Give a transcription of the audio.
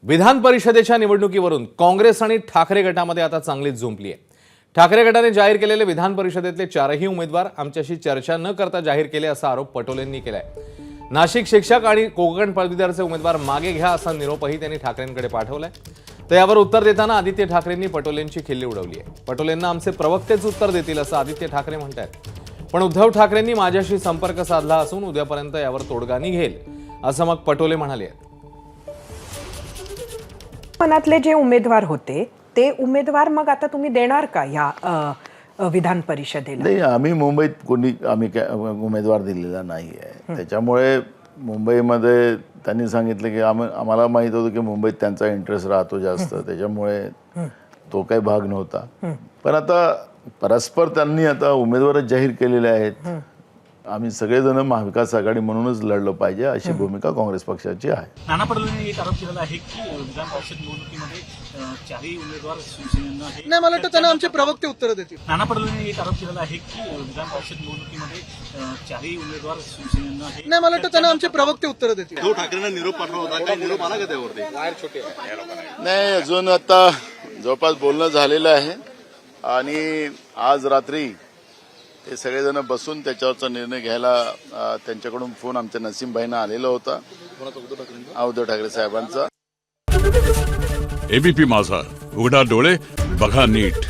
विधान परिषदेच्या निवडणुकीवरून काँग्रेस आणि ठाकरे गटामध्ये आता चांगलीच झुंपली आहे। ठाकरे गटाने जाहीर केलेले विधान परिषदेतले चारही उमेदवार आमच्याशी चर्चा न करता जाहीर केले असा आरोप पटोलेंनी केलाय। नाशिक शिक्षक आणि कोकण पदवीधरचे उमेदवार मागे घ्या असा निरोपही त्यांनी ठाकरेंकडे पाठवलाय। तर यावर उत्तर देताना आदित्य ठाकरेंनी पटोलेंची खिल्ली उडवली आहे। पटोलेंना आमचे प्रवक्तेच उत्तर देतील असं आदित्य ठाकरे म्हणतात। पण उद्धव ठाकरेंनी माझ्याशी संपर्क साधला असून उद्यापर्यंत यावर तोडगा निघेल असं मग पटोले म्हणाले। मनातले जे उमेदवार होते ते उमेदवार मग आता तुम्ही देणार का या विधान परिषदेला? नाही, आम्ही मुंबईत कोणी उमेदवार दिलेला नाही आहे। त्याच्यामुळे मुंबईमध्ये त्यांनी सांगितलं की आम्हाला माहित होतं की मुंबईत त्यांचा इंटरेस्ट राहतो जास्त, त्याच्यामुळे तो काही भाग नव्हता। पण आता परस्पर त्यांनी आता उमेदवार जाहीर केलेले आहेत। आम्ही सगळेजण महाविकास आघाडी म्हणूनच लढलं पाहिजे अशी भूमिका काँग्रेस पक्षाची आहे। नाना पटोलेंनी एक आरोप केलेला आहे की विधान परिषद निवडणुकीमध्ये चारही उमेदवार शिवसेनेनं आहे। नाही, मला वाटतं त्यांना आमचे प्रवक्ते उत्तर देतील। नाना पटोलेंनी एक आरोप केलेला आहे की विधान परिषद निवडणुकीमध्ये चारही उमेदवार शिवसेनेनं आहे। नाही, मला वाटतं त्यांना आमचे प्रवक्ते उत्तर देतील। उद्धव ठाकरेंना निरोप पाठवला होता, काही निरोप आला का त्यावरती? नाही, अजून आता जवळपास बोलणं झालेलं आहे आणि आज रात्री ते सगळेजण बसून त्याच्यावरचा निर्णय घ्यायला त्यांच्याकडून फोन आमच्या नसीमभाईंना आलेला होता, उद्धव ठाकरे साहेबांचा। एबीपी माझा, उघडा डोळे बघा नीट।